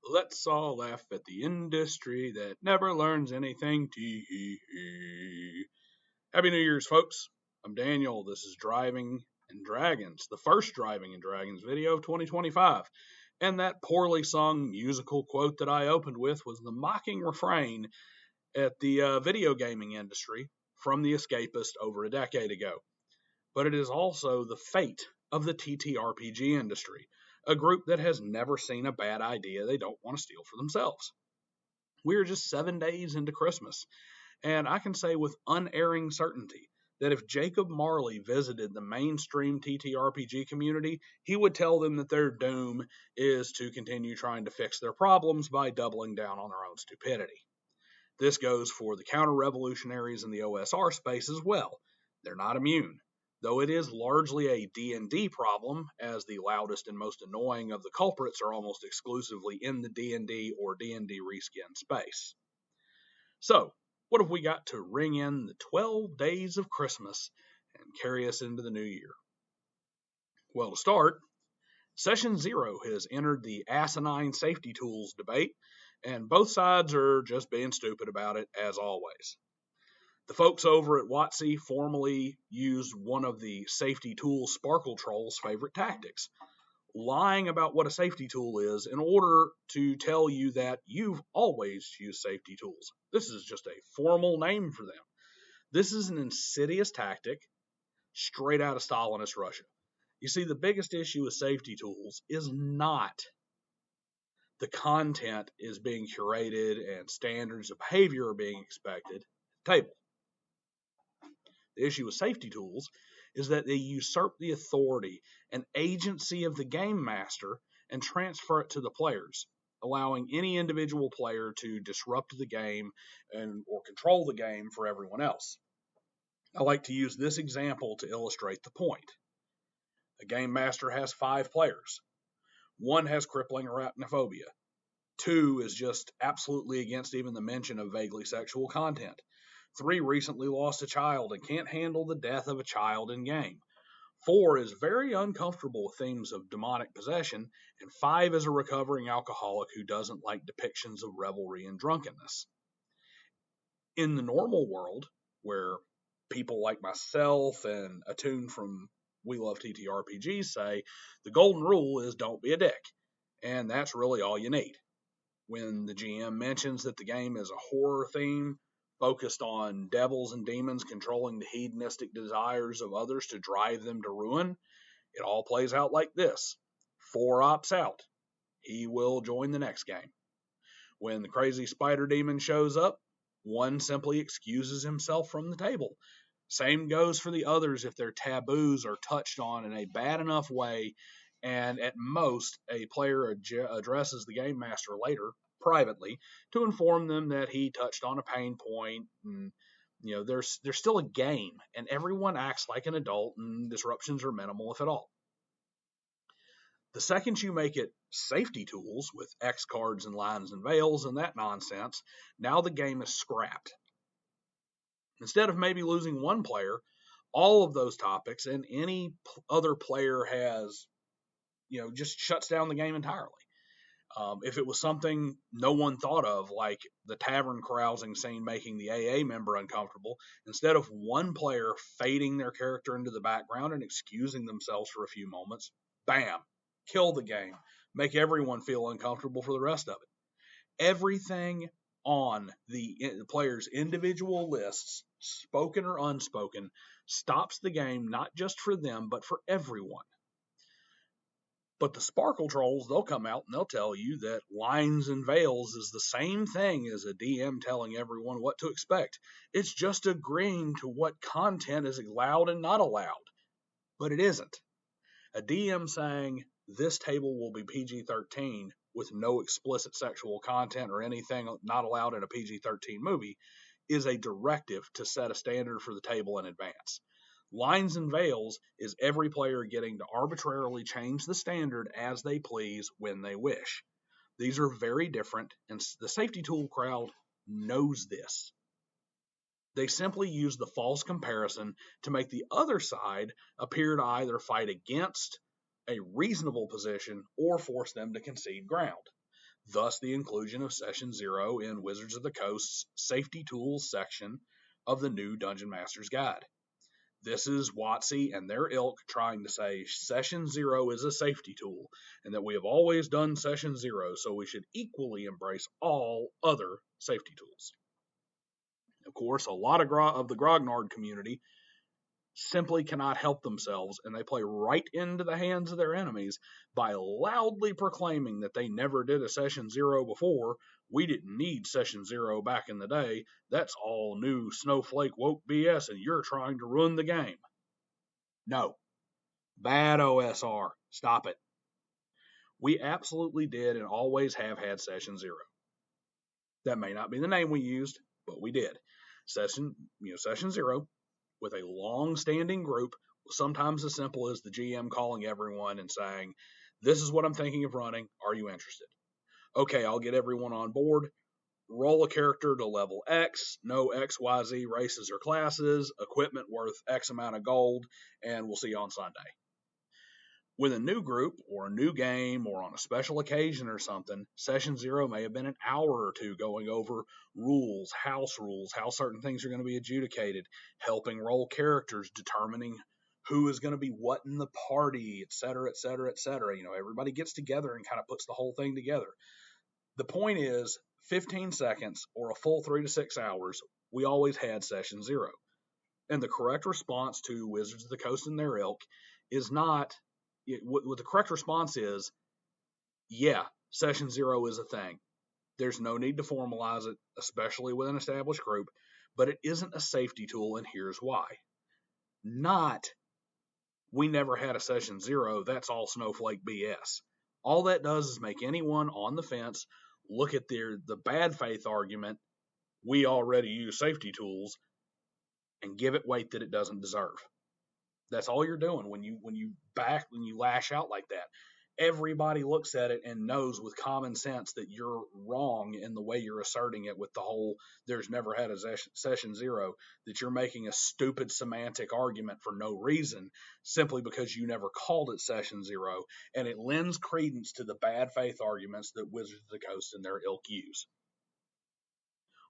Let's all laugh at the industry that never learns anything. Tee. Happy New Year's, folks. I'm Daniel. This is Driving and Dragons, the first Driving and Dragons video of 2025. And that poorly sung musical quote that I opened with was the mocking refrain at the video gaming industry from The Escapist over a decade ago. But it is also the fate of the TTRPG industry, a group that has never seen a bad idea they don't want to steal for themselves. We are just 7 days into Christmas, and I can say with unerring certainty that if Jacob Marley visited the mainstream TTRPG community, he would tell them that their doom is to continue trying to fix their problems by doubling down on their own stupidity. This goes for the counter-revolutionaries in the OSR space as well. They're not immune, though it is largely a D&D problem, as the loudest and most annoying of the culprits are almost exclusively in the D&D or D&D reskin space. So, what have we got to ring in the 12 days of Christmas and carry us into the new year? Well, to start, Session 0 has entered the asinine safety tools debate, and both sides are just being stupid about it, as always. The folks over at WOTC formally used one of the safety tool Sparkle Troll's favorite tactics, lying about what a safety tool is in order to tell you that you've always used safety tools. This is just a formal name for them. This is an insidious tactic straight out of Stalinist Russia. You see, the biggest issue with safety tools is not the content is being curated and standards of behavior are being expected at the table. The issue with safety tools is that they usurp the authority and agency of the game master and transfer it to the players, allowing any individual player to disrupt the game or control the game for everyone else. I like to use this example to illustrate the point. A game master has 5 players. 1 has crippling arachnophobia. 2 is just absolutely against even the mention of vaguely sexual content. 3 recently lost a child and can't handle the death of a child in game. 4 is very uncomfortable with themes of demonic possession, and 5 is a recovering alcoholic who doesn't like depictions of revelry and drunkenness. In the normal world, where people like myself and Attune from We Love TTRPG say, the golden rule is don't be a dick, and that's really all you need. When the GM mentions that the game is a horror theme, focused on devils and demons controlling the hedonistic desires of others to drive them to ruin, it all plays out like this. 4 opts out. He will join the next game. When the crazy spider demon shows up, 1 simply excuses himself from the table. Same goes for the others if their taboos are touched on in a bad enough way, and at most, a player addresses the game master later, privately, to inform them that he touched on a pain point, and there's still a game, and everyone acts like an adult, and disruptions are minimal, if at all. The second you make it safety tools with X cards and lines and veils and that nonsense, now the game is scrapped. Instead of maybe losing 1 player, all of those topics and any other player has, just shuts down the game entirely. If it was something no one thought of, like the tavern carousing scene making the AA member uncomfortable, instead of 1 player fading their character into the background and excusing themselves for a few moments, bam, kill the game, make everyone feel uncomfortable for the rest of it. Everything on the players' individual lists, spoken or unspoken, stops the game not just for them, but for everyone. But the Sparkle Trolls, they'll come out and they'll tell you that lines and veils is the same thing as a DM telling everyone what to expect. It's just agreeing to what content is allowed and not allowed. But it isn't. A DM saying, this table will be PG-13 with no explicit sexual content or anything not allowed in a PG-13 movie is a directive to set a standard for the table in advance. Lines and veils is every player getting to arbitrarily change the standard as they please when they wish. These are very different, and the safety tool crowd knows this. They simply use the false comparison to make the other side appear to either fight against a reasonable position or force them to concede ground. thus the inclusion of Session 0 in Wizards of the Coast's Safety Tools section of the new Dungeon Master's Guide. This is WOTC and their ilk trying to say Session 0 is a safety tool, and that we have always done Session 0, so we should equally embrace all other safety tools. Of course, a lot of the Grognard community simply cannot help themselves, and they play right into the hands of their enemies by loudly proclaiming that they never did a Session 0 before. We didn't need Session 0 back in the day. That's all new snowflake woke BS, and you're trying to ruin the game. No. Bad OSR. Stop it. We absolutely did and always have had Session 0. That may not be the name we used, but we did. Session 0, with a long-standing group, sometimes as simple as the GM calling everyone and saying, this is what I'm thinking of running. Are you interested? Okay, I'll get everyone on board. Roll a character to level X, no XYZ races or classes, equipment worth X amount of gold, and we'll see you on Sunday. With a new group or a new game or on a special occasion or something, Session 0 may have been an hour or two going over rules, how certain things are going to be adjudicated, helping roll characters, determining who is going to be what in the party, etc., etc., etc. Everybody gets together and kind of puts the whole thing together. The point is, 15 seconds or a full 3 to 6 hours, we always had Session 0. And the correct response to Wizards of the Coast and their ilk is not... What the correct response is, yeah, Session 0 is a thing. There's no need to formalize it, especially with an established group, but it isn't a safety tool, and here's why. Not, we never had a Session 0, that's all snowflake BS. All that does is make anyone on the fence look at the bad faith argument, we already use safety tools, and give it weight that it doesn't deserve. That's all you're doing when you lash out like that. Everybody looks at it and knows with common sense that you're wrong in the way you're asserting it with the whole there's never had a Session 0, that you're making a stupid semantic argument for no reason simply because you never called it Session 0, and it lends credence to the bad faith arguments that Wizards of the Coast and their ilk use.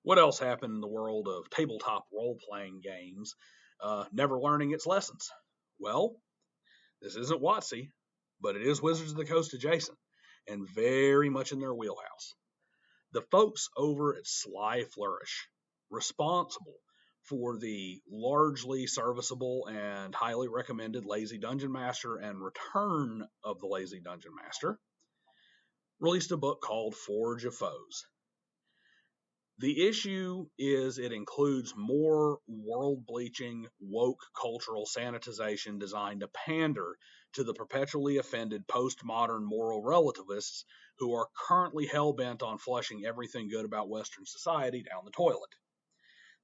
What else happened in the world of tabletop role-playing games, never learning its lessons? Well, this isn't WOTC, but it is Wizards of the Coast adjacent, and very much in their wheelhouse. The folks over at Sly Flourish, responsible for the largely serviceable and highly recommended Lazy Dungeon Master and Return of the Lazy Dungeon Master, released a book called Forge of Foes. The issue is it includes more world-bleaching, woke cultural sanitization designed to pander to the perpetually offended postmodern moral relativists who are currently hell-bent on flushing everything good about Western society down the toilet.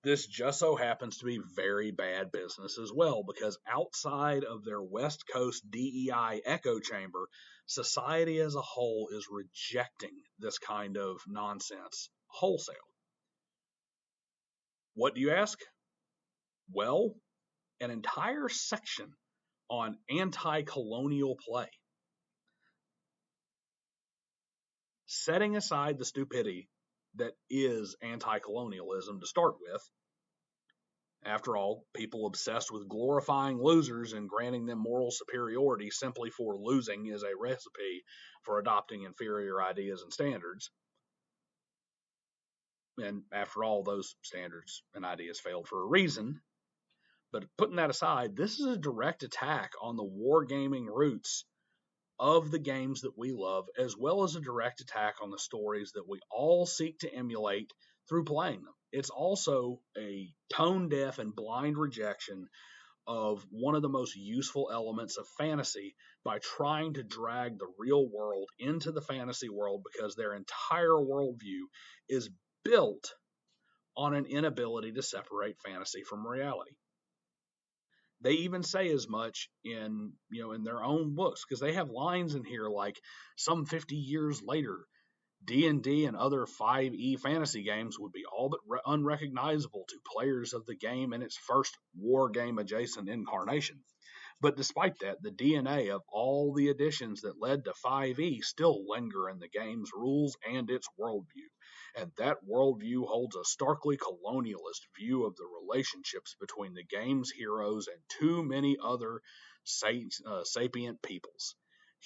This just so happens to be very bad business as well, because outside of their West Coast DEI echo chamber, society as a whole is rejecting this kind of nonsense wholesale. What do you ask? Well, an entire section on anti-colonial play. Setting aside the stupidity that is anti-colonialism to start with, after all, people obsessed with glorifying losers and granting them moral superiority simply for losing is a recipe for adopting inferior ideas and standards. And after all, those standards and ideas failed for a reason. But putting that aside, this is a direct attack on the wargaming roots of the games that we love, as well as a direct attack on the stories that we all seek to emulate through playing them. It's also a tone-deaf and blind rejection of one of the most useful elements of fantasy by trying to drag the real world into the fantasy world, because their entire worldview is built on an inability to separate fantasy from reality. They even say as much in their own books, because they have lines in here like, some 50 years later, D&D and other 5e fantasy games would be all but unrecognizable to players of the game in its first war game adjacent incarnation. But despite that, the DNA of all the additions that led to 5e still linger in the game's rules and its worldview. And that worldview holds a starkly colonialist view of the relationships between the game's heroes and too many other sapient peoples,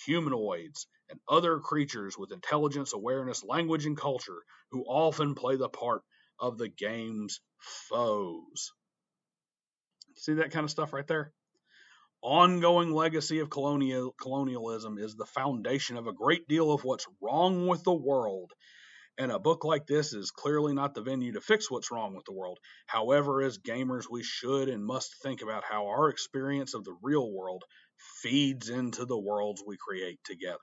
humanoids, and other creatures with intelligence, awareness, language, and culture who often play the part of the game's foes. See that kind of stuff right there? Ongoing legacy of colonialism is the foundation of a great deal of what's wrong with the world. And a book like this is clearly not the venue to fix what's wrong with the world. However, as gamers, we should and must think about how our experience of the real world feeds into the worlds we create together.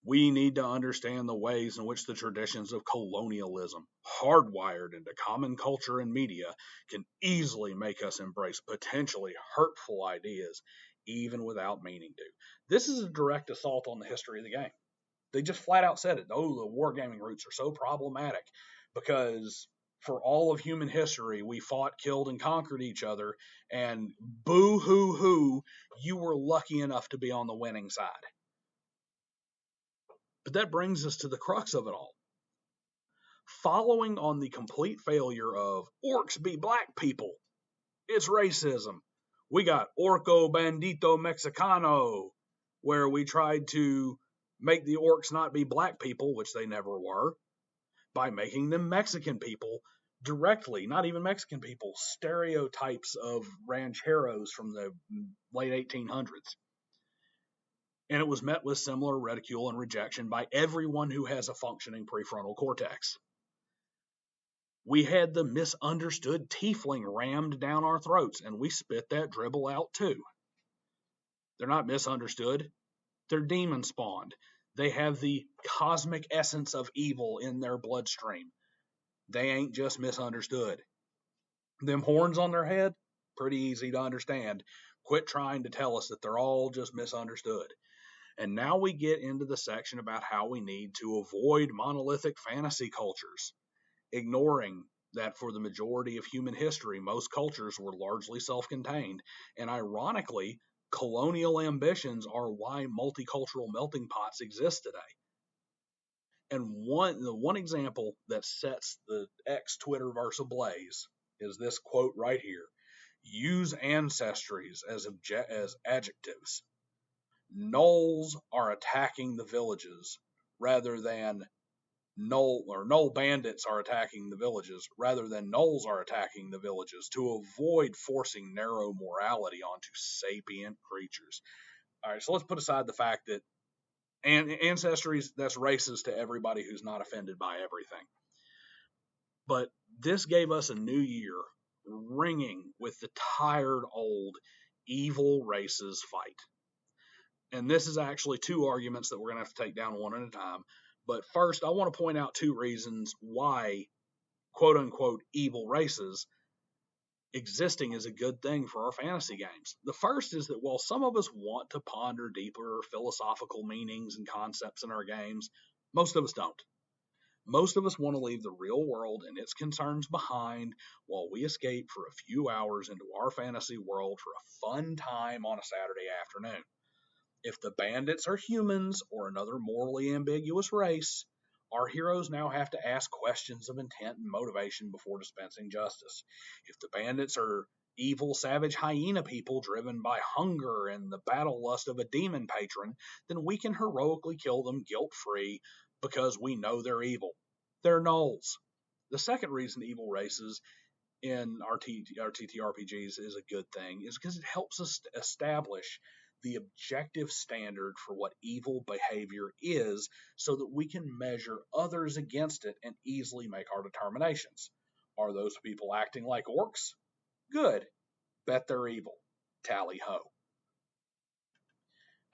We need to understand the ways in which the traditions of colonialism, hardwired into common culture and media, can easily make us embrace potentially hurtful ideas, even without meaning to. This is a direct assault on the history of the game. They just flat out said it. Oh, the wargaming roots are so problematic because for all of human history, we fought, killed, and conquered each other, and boo hoo hoo, you were lucky enough to be on the winning side. But that brings us to the crux of it all. Following on the complete failure of orcs be black people, it's racism. We got Orco Bandito Mexicano, where we tried to make the orcs not be black people, which they never were, by making them Mexican people directly, not even Mexican people, stereotypes of rancheros from the late 1800s. And it was met with similar ridicule and rejection by everyone who has a functioning prefrontal cortex. We had the misunderstood tiefling rammed down our throats, and we spit that dribble out too. They're not misunderstood. They're demon spawned. They have the cosmic essence of evil in their bloodstream. They ain't just misunderstood. Them horns on their head, pretty easy to understand. Quit trying to tell us that they're all just misunderstood. And now we get into the section about how we need to avoid monolithic fantasy cultures, ignoring that for the majority of human history, most cultures were largely self-contained. And ironically, colonial ambitions are why multicultural melting pots exist today. And the one example that sets the X Twitterverse ablaze is this quote right here. Use ancestries as adjectives. Gnolls are attacking the villages rather than Gnoll bandits are attacking the villages rather than Gnolls are attacking the villages to avoid forcing narrow morality onto sapient creatures. All right, so let's put aside the fact that ancestries, that's racist to everybody who's not offended by everything. But this gave us a new year ringing with the tired old evil races fight. And this is actually two arguments that we're going to have to take down one at a time. But first, I want to point out two reasons why, quote unquote, evil races existing is a good thing for our fantasy games. The first is that while some of us want to ponder deeper philosophical meanings and concepts in our games, most of us don't. Most of us want to leave the real world and its concerns behind while we escape for a few hours into our fantasy world for a fun time on a Saturday afternoon. If the bandits are humans or another morally ambiguous race, our heroes now have to ask questions of intent and motivation before dispensing justice. If the bandits are evil, savage hyena people driven by hunger and the battle lust of a demon patron, then we can heroically kill them guilt-free because we know they're evil. They're gnolls. The second reason evil races in our TTRPGs is a good thing is because it helps us establish the objective standard for what evil behavior is so that we can measure others against it and easily make our determinations. Are those people acting like orcs? Good. Bet they're evil. Tally ho.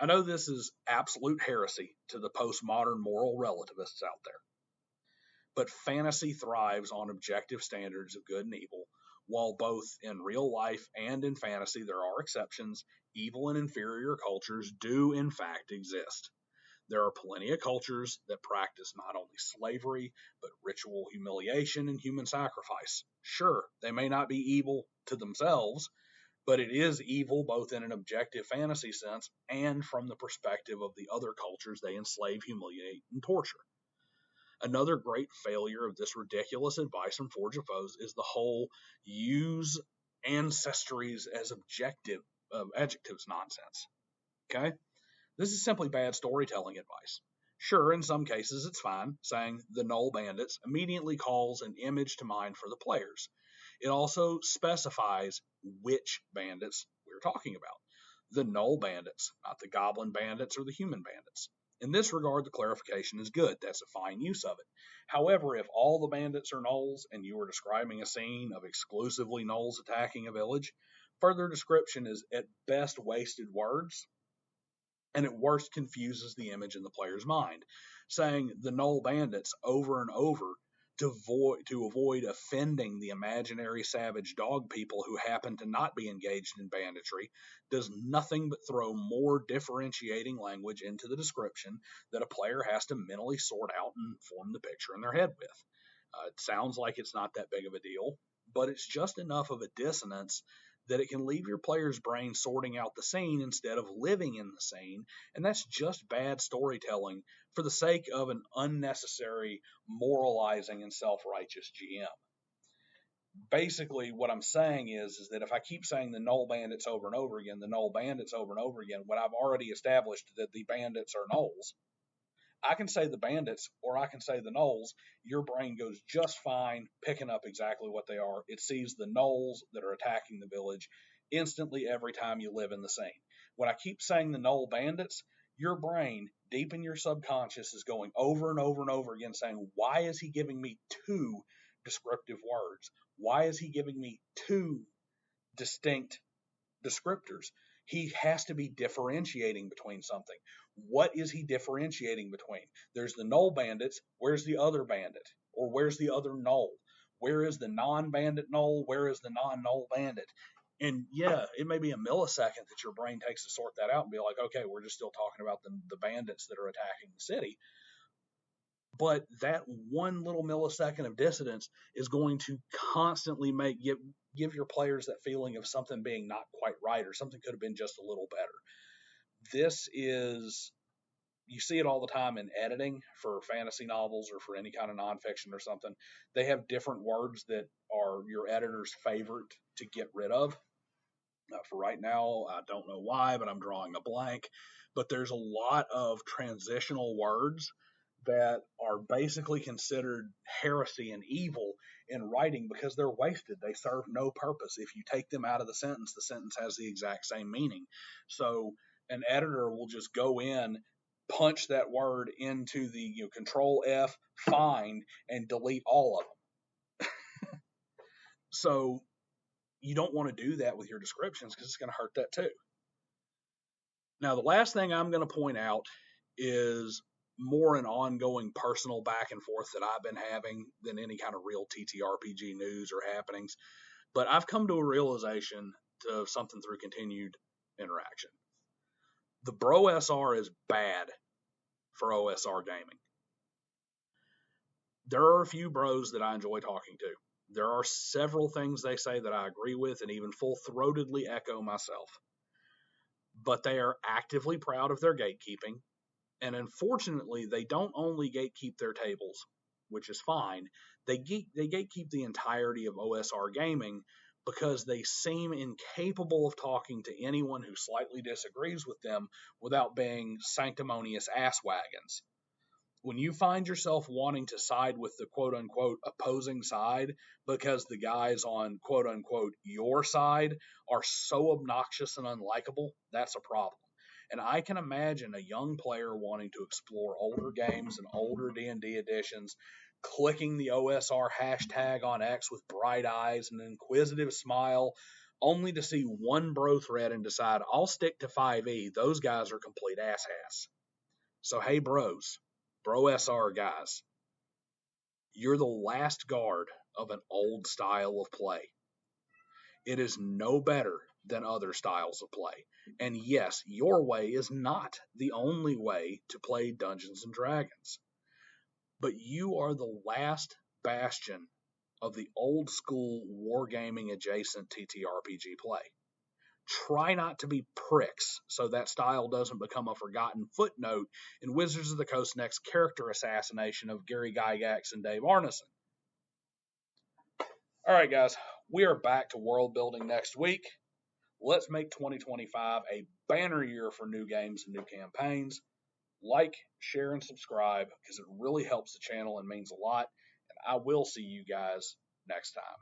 I know this is absolute heresy to the postmodern moral relativists out there, but fantasy thrives on objective standards of good and evil. While both in real life and in fantasy there are exceptions, evil and inferior cultures do in fact exist. There are plenty of cultures that practice not only slavery, but ritual humiliation and human sacrifice. Sure, they may not be evil to themselves, But it is evil both in an objective fantasy sense and from the perspective of the other cultures they enslave, humiliate, and torture. Another great failure of this ridiculous advice from Forge of Foes is the whole use ancestries as objective adjectives nonsense. Okay? This is simply bad storytelling advice. Sure, in some cases it's fine, saying the Null Bandits immediately calls an image to mind for the players. It also specifies which bandits we're talking about. The Null Bandits, not the Goblin Bandits or the Human Bandits. In this regard, the clarification is good. That's a fine use of it. However, if all the bandits are gnolls and you are describing a scene of exclusively gnolls attacking a village, further description is at best wasted words and at worst confuses the image in the player's mind. Saying the Null Bandits over and over to avoid offending the imaginary savage dog people who happen to not be engaged in banditry does nothing but throw more differentiating language into the description that a player has to mentally sort out and form the picture in their head with. It sounds like it's not that big of a deal, but it's just enough of a dissonance that it can leave your player's brain sorting out the scene instead of living in the scene, and that's just bad storytelling for the sake of an unnecessary moralizing and self-righteous GM. Basically, what I'm saying is that if I keep saying the Null Bandits over and over again, the Null Bandits over and over again, when I've already established that the bandits are gnolls, I can say the bandits or I can say the gnolls. Your brain goes just fine picking up exactly what they are. It sees the gnolls that are attacking the village instantly every time you live in the scene. When I keep saying the Null Bandits, your brain, deep in your subconscious, is going over and over and over again saying, why is he giving me two descriptive words? Why is he giving me two distinct descriptors? He has to be differentiating between something. What is he differentiating between? There's the Null Bandits. Where's the other bandit? Or where's the other Null? Where is the non-bandit Null? Where is the non-Null Bandit? And yeah, it may be a millisecond that your brain takes to sort that out and be like, okay, we're just still talking about the bandits that are attacking the city. But that one little millisecond of dissonance is going to constantly give your players that feeling of something being not quite right or something could have been just a little better. This is, you see it all the time in editing for fantasy novels or for any kind of nonfiction or something. They have different words that are your editor's favorite to get rid of. For right now, I don't know why, but I'm drawing a blank. But there's a lot of transitional words that are basically considered heresy and evil in writing because they're wasted. They serve no purpose. If you take them out of the sentence has the exact same meaning. So an editor will just go in, punch that word into the Control F, find, and delete all of them. So you don't want to do that with your descriptions because it's going to hurt that too. Now, the last thing I'm going to point out is more an ongoing personal back and forth that I've been having than any kind of real TTRPG news or happenings. But I've come to a realization of something through continued interaction. The BroSR is bad for OSR gaming. There are a few bros that I enjoy talking to. There are several things they say that I agree with and even full-throatedly echo myself. But they are actively proud of their gatekeeping. And unfortunately, they don't only gatekeep their tables, which is fine. They gatekeep the entirety of OSR gaming because they seem incapable of talking to anyone who slightly disagrees with them without being sanctimonious asswagons. When you find yourself wanting to side with the quote-unquote opposing side because the guys on quote-unquote your side are so obnoxious and unlikable, that's a problem. And I can imagine a young player wanting to explore older games and older D&D editions, clicking the OSR hashtag on X with bright eyes and an inquisitive smile, only to see one bro thread and decide, I'll stick to 5e. Those guys are complete asshats. So hey bros, BroSR guys, you're the last guard of an old style of play. It is no better than other styles of play. And yes, your way is not the only way to play Dungeons and Dragons. But you are the last bastion of the old school wargaming adjacent TTRPG play. try not to be pricks so that style doesn't become a forgotten footnote in Wizards of the Coast's next character assassination of Gary Gygax and Dave Arneson. All right, guys, we are back to world building next week. Let's make 2025 a banner year for new games and new campaigns. Like, share, and subscribe because it really helps the channel and means a lot. And I will see you guys next time.